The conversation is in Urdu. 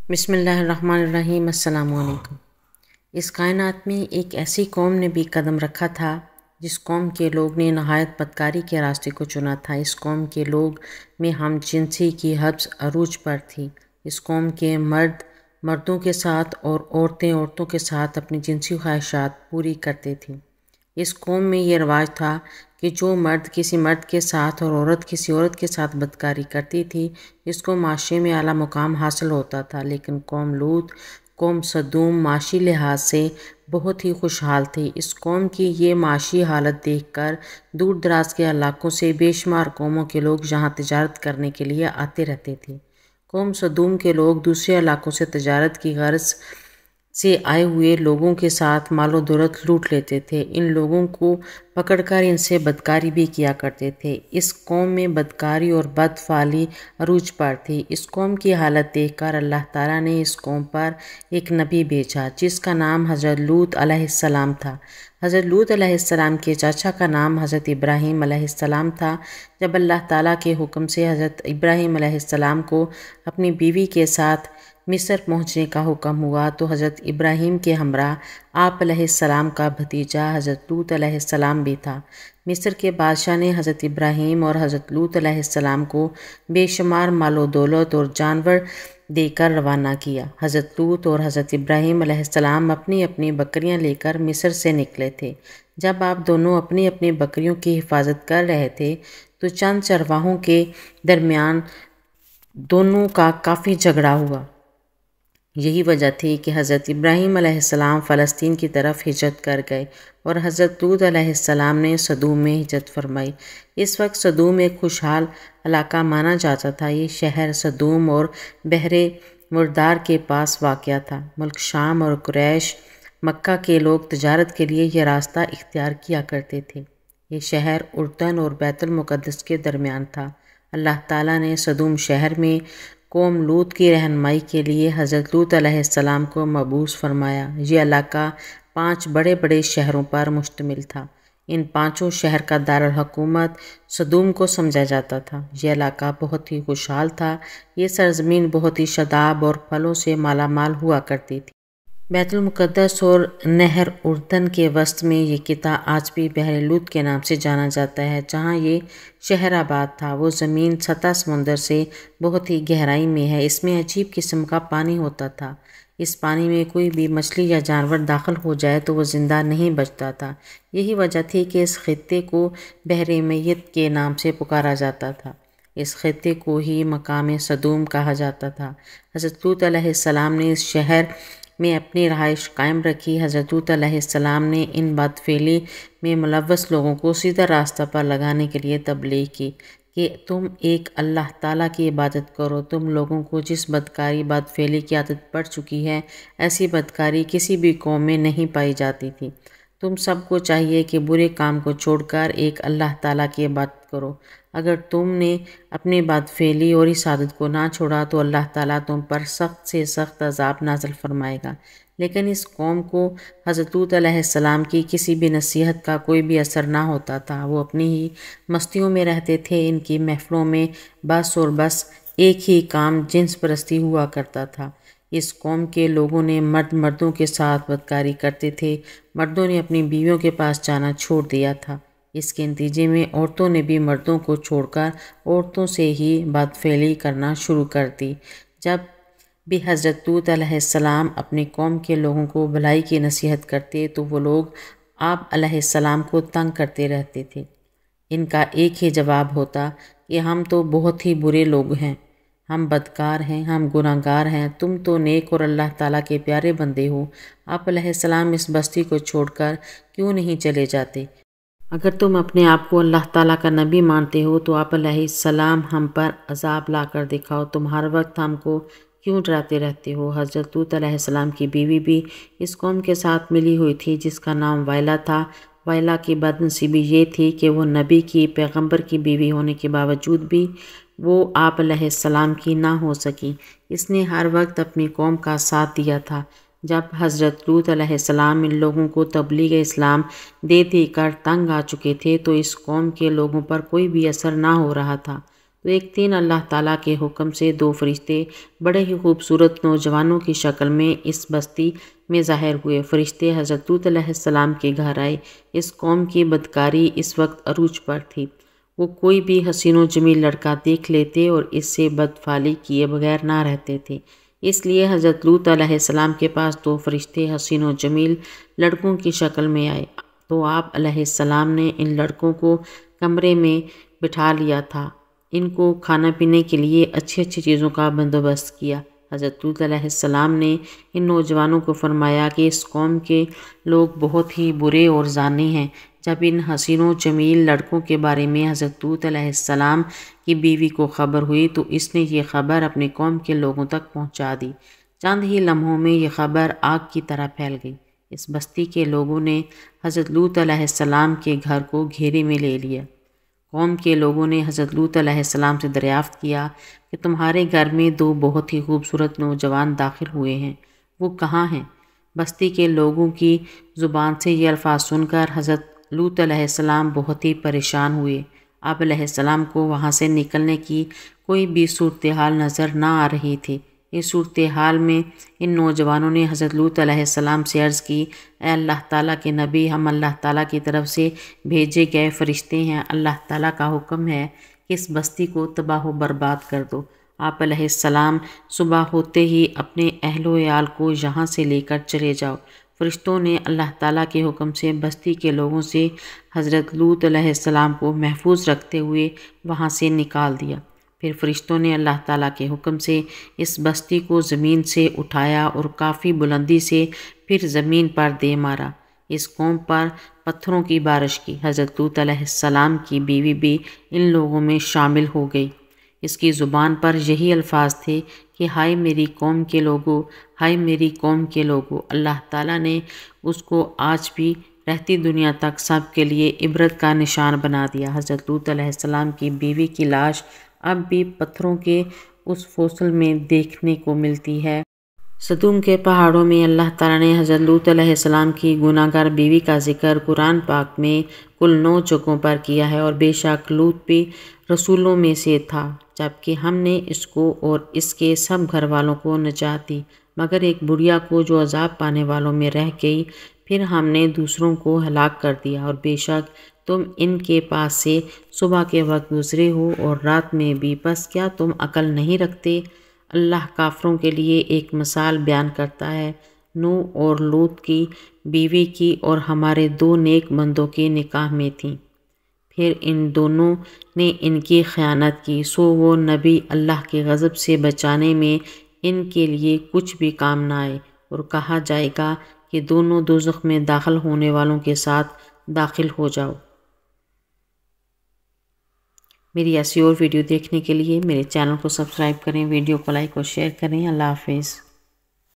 بسم اللہ الرحمن الرحیم۔ السلام علیکم۔ اس کائنات میں ایک ایسی قوم نے بھی قدم رکھا تھا جس قوم کے لوگ نے نہایت بدکاری کے راستے کو چنا تھا۔ اس قوم کے لوگ میں ہم جنسی کی حبس عروج پر تھی۔ اس قوم کے مرد مردوں کے ساتھ اور عورتیں عورتوں کے ساتھ اپنی جنسی خواہشات پوری کرتے تھے۔ اس قوم میں یہ رواج تھا کہ جو مرد کسی مرد کے ساتھ اور عورت کسی عورت کے ساتھ بدکاری کرتی تھی اس کو معاشرے میں اعلیٰ مقام حاصل ہوتا تھا، لیکن قوم لوط، قوم سدوم معاشی لحاظ سے بہت ہی خوشحال تھی۔ اس قوم کی یہ معاشی حالت دیکھ کر دور دراز کے علاقوں سے بے شمار قوموں کے لوگ یہاں تجارت کرنے کے لیے آتے رہتے تھے۔ قوم سدوم کے لوگ دوسرے علاقوں سے تجارت کی غرض سے آئے ہوئے لوگوں کے ساتھ مال و دولت لوٹ لیتے تھے۔ ان لوگوں کو پکڑ کر ان سے بدکاری بھی کیا کرتے تھے۔ اس قوم میں بدکاری اور بد فعلی عروج پر تھی۔ اس قوم کی حالت دیکھ کر اللہ تعالیٰ نے اس قوم پر ایک نبی بھیجا جس کا نام حضرت لوط علیہ السلام تھا۔ حضرت لوط علیہ السلام کے چاچا کا نام حضرت ابراہیم علیہ السلام تھا۔ جب اللہ تعالیٰ کے حکم سے حضرت ابراہیم علیہ السلام کو اپنی بیوی کے ساتھ مصر پہنچنے کا حکم ہوا تو حضرت ابراہیم کے ہمراہ آپ علیہ السلام کا بھتیجا حضرت لوط علیہ السلام بھی تھا۔ مصر کے بادشاہ نے حضرت ابراہیم اور حضرت لوط علیہ السلام کو بے شمار مال و دولت اور جانور دے کر روانہ کیا۔ حضرت لوط اور حضرت ابراہیم علیہ السلام اپنی اپنی بکریاں لے کر مصر سے نکلے تھے۔ جب آپ دونوں اپنی اپنی بکریوں کی حفاظت کر رہے تھے تو چند چرواہوں کے درمیان دونوں کا کافی جھگڑا ہوا۔ یہی وجہ تھی کہ حضرت ابراہیم علیہ السلام فلسطین کی طرف ہجرت کر گئے اور حضرت لوط علیہ السلام نے سدوم میں ہجرت فرمائی۔ اس وقت سدوم ایک خوشحال علاقہ مانا جاتا تھا۔ یہ شہر سدوم اور بحر مردار کے پاس واقع تھا۔ ملک شام اور قریش مکہ کے لوگ تجارت کے لیے یہ راستہ اختیار کیا کرتے تھے۔ یہ شہر اردن اور بیت المقدس کے درمیان تھا۔ اللہ تعالیٰ نے سدوم شہر میں قوم لوط کی رہنمائی کے لیے حضرت لوط علیہ السلام کو مبعوث فرمایا۔ یہ علاقہ 5 بڑے بڑے شہروں پر مشتمل تھا۔ ان 5 شہر کا دارالحکومت سدوم کو سمجھا جاتا تھا۔ یہ علاقہ بہت ہی خوشحال تھا۔ یہ سرزمین بہت ہی شاداب اور پھلوں سے مالا مال ہوا کرتی تھی۔ بیت المقدس اور نہر اردن کے وسط میں یہ خطہ آج بھی بحر لوط کے نام سے جانا جاتا ہے۔ جہاں یہ شہر آباد تھا وہ زمین سطح سمندر سے بہت ہی گہرائی میں ہے۔ اس میں عجیب قسم کا پانی ہوتا تھا۔ اس پانی میں کوئی بھی مچھلی یا جانور داخل ہو جائے تو وہ زندہ نہیں بچتا تھا۔ یہی وجہ تھی کہ اس خطے کو بحر میت کے نام سے پکارا جاتا تھا۔ اس خطے کو ہی مقام سدوم کہا جاتا تھا۔ حضرت لوط علیہ السلام نے اس شہر میں اپنی رہائش قائم رکھی۔ حضرت لوط علیہ السلام نے ان بدفعلی میں ملوث لوگوں کو سیدھا راستہ پر لگانے کے لیے تبلیغ کی کہ تم ایک اللہ تعالیٰ کی عبادت کرو۔ تم لوگوں کو جس بدکاری بدفعلی کی عادت پڑ چکی ہے ایسی بدکاری کسی بھی قوم میں نہیں پائی جاتی تھی۔ تم سب کو چاہیے کہ برے کام کو چھوڑ کر ایک اللہ تعالیٰ کی عبادت کرو۔ اگر تم نے اپنی بدفعلی اور اس عادت کو نہ چھوڑا تو اللہ تعالیٰ تم پر سخت سے سخت عذاب نازل فرمائے گا۔ لیکن اس قوم کو حضرت لوط علیہ السلام کی کسی بھی نصیحت کا کوئی بھی اثر نہ ہوتا تھا۔ وہ اپنی ہی مستیوں میں رہتے تھے۔ ان کی محفلوں میں بس اور بس ایک ہی کام جنس پرستی ہوا کرتا تھا۔ اس قوم کے لوگوں نے مرد مردوں کے ساتھ بدکاری کرتے تھے۔ مردوں نے اپنی بیویوں کے پاس جانا چھوڑ دیا تھا۔ اس کے نتیجے میں عورتوں نے بھی مردوں کو چھوڑ کر عورتوں سے ہی بدفعلی کرنا شروع کر دی۔ جب بھی حضرت لوط علیہ السلام اپنی قوم کے لوگوں کو بھلائی کی نصیحت کرتے تو وہ لوگ آپ علیہ السلام کو تنگ کرتے رہتے تھے۔ ان کا ایک ہی جواب ہوتا کہ ہم تو بہت ہی برے لوگ ہیں، ہم بدکار ہیں، ہم گناہگار ہیں، تم تو نیک اور اللہ تعالیٰ کے پیارے بندے ہو۔ آپ علیہ السلام اس بستی کو چھوڑ کر کیوں نہیں چلے جاتے؟ اگر تم اپنے آپ کو اللہ تعالیٰ کا نبی مانتے ہو تو آپ علیہ السلام ہم پر عذاب لا کر دکھاؤ۔ تم ہر وقت ہم کو کیوں ڈراتے رہتے ہو؟ حضرت لوط علیہ السلام کی بیوی بھی اس قوم کے ساتھ ملی ہوئی تھی جس کا نام وائلا تھا۔ وائلا کی بدنصیبی یہ تھی کہ وہ نبی کی پیغمبر کی بیوی ہونے کے باوجود بھی وہ آپ علیہ السلام کی نہ ہو سکی۔ اس نے ہر وقت اپنی قوم کا ساتھ دیا تھا۔ جب حضرت لوط علیہ السلام ان لوگوں کو تبلیغ اسلام دے دے کر تنگ آ چکے تھے تو اس قوم کے لوگوں پر کوئی بھی اثر نہ ہو رہا تھا۔ تو ایک دن اللہ تعالیٰ کے حکم سے 2 فرشتے بڑے ہی خوبصورت نوجوانوں کی شکل میں اس بستی میں ظاہر ہوئے۔ فرشتے حضرت لوط علیہ السلام کے گھر آئے۔ اس قوم کی بدکاری اس وقت عروج پر تھی۔ وہ کوئی بھی حسین و جمیل لڑکا دیکھ لیتے اور اس سے بدفعلی کیے بغیر نہ رہتے تھے۔ اس لیے حضرت لوط علیہ السلام کے پاس 2 فرشتے حسین و جمیل لڑکوں کی شکل میں آئے تو آپ علیہ السلام نے ان لڑکوں کو کمرے میں بٹھا لیا تھا۔ ان کو کھانا پینے کے لیے اچھی اچھی چیزوں کا بندوبست کیا۔ حضرت لوط علیہ السلام نے ان نوجوانوں کو فرمایا کہ اس قوم کے لوگ بہت ہی برے اور زانی ہیں۔ جب ان حسین و جمیل لڑکوں کے بارے میں حضرت لوط علیہ السلام کی بیوی کو خبر ہوئی تو اس نے یہ خبر اپنی قوم کے لوگوں تک پہنچا دی۔ چند ہی لمحوں میں یہ خبر آگ کی طرح پھیل گئی۔ اس بستی کے لوگوں نے حضرت لوط علیہ السلام کے گھر کو گھیرے میں لے لیا۔ قوم کے لوگوں نے حضرت لوط علیہ السلام سے دریافت کیا کہ تمہارے گھر میں 2 بہت ہی خوبصورت نوجوان داخل ہوئے ہیں، وہ کہاں ہیں؟ بستی کے لوگوں کی زبان سے یہ الفاظ سن کر حضرت لوط علیہ السلام بہت ہی پریشان ہوئے۔ آپ علیہ السلام کو وہاں سے نکلنے کی کوئی بھی صورتحال نظر نہ آ رہی تھی۔ اس صورتحال میں ان نوجوانوں نے حضرت لوط علیہ السلام سے عرض کی، اے اللہ تعالیٰ کے نبی، ہم اللہ تعالیٰ کی طرف سے بھیجے گئے فرشتے ہیں۔ اللہ تعالیٰ کا حکم ہے کہ اس بستی کو تباہ و برباد کر دو۔ آپ علیہ السلام صبح ہوتے ہی اپنے اہل و عیال کو یہاں سے لے کر چلے جاؤ۔ فرشتوں نے اللہ تعالیٰ کے حکم سے بستی کے لوگوں سے حضرت لوط علیہ السلام کو محفوظ رکھتے ہوئے وہاں سے نکال دیا۔ پھر فرشتوں نے اللہ تعالیٰ کے حکم سے اس بستی کو زمین سے اٹھایا اور کافی بلندی سے پھر زمین پر دے مارا۔ اس قوم پر پتھروں کی بارش کی۔ حضرت لوط علیہ السلام کی بیوی بھی ان لوگوں میں شامل ہو گئی۔ اس کی زبان پر یہی الفاظ تھے کہ ہائے میری قوم کے لوگوں، ہائے میری قوم کے لوگوں۔ اللہ تعالیٰ نے اس کو آج بھی رہتی دنیا تک سب کے لیے عبرت کا نشان بنا دیا۔ حضرت لوط علیہ السلام کی بیوی کی لاش اب بھی پتھروں کے اس فوسل میں دیکھنے کو ملتی ہے۔ سدوم کے پہاڑوں میں اللہ تعالیٰ نے حضرت لوط علیہ السلام کی گناہ گار بیوی کا ذکر قرآن پاک میں کل 9 جگہوں پر کیا ہے، اور بے شک لوط بھی رسولوں میں سے تھا، جبکہ ہم نے اس کو اور اس کے سب گھر والوں کو نجات دی، مگر ایک بڑھیا کو جو عذاب پانے والوں میں رہ گئی۔ پھر ہم نے دوسروں کو ہلاک کر دیا، اور بے شک تم ان کے پاس سے صبح کے وقت گزرے ہو اور رات میں بھی، بس کیا تم عقل نہیں رکھتے؟ اللہ کافروں کے لیے ایک مثال بیان کرتا ہے۔ نوح اور لوط کی بیوی کی اور ہمارے 2 نیک بندوں کے نکاح میں تھیں، پھر ان دونوں نے ان کی خیانت کی، سو وہ نبی اللہ کے غضب سے بچانے میں ان کے لیے کچھ بھی کام نہ آئے، اور کہا جائے گا کہ دونوں دوزخ میں داخل ہونے والوں کے ساتھ داخل ہو جاؤ۔ میری ایسی اور ویڈیو دیکھنے کے لیے میرے چینل کو سبسکرائب کریں، ویڈیو کو لائک اور شیئر کریں۔ اللہ حافظ۔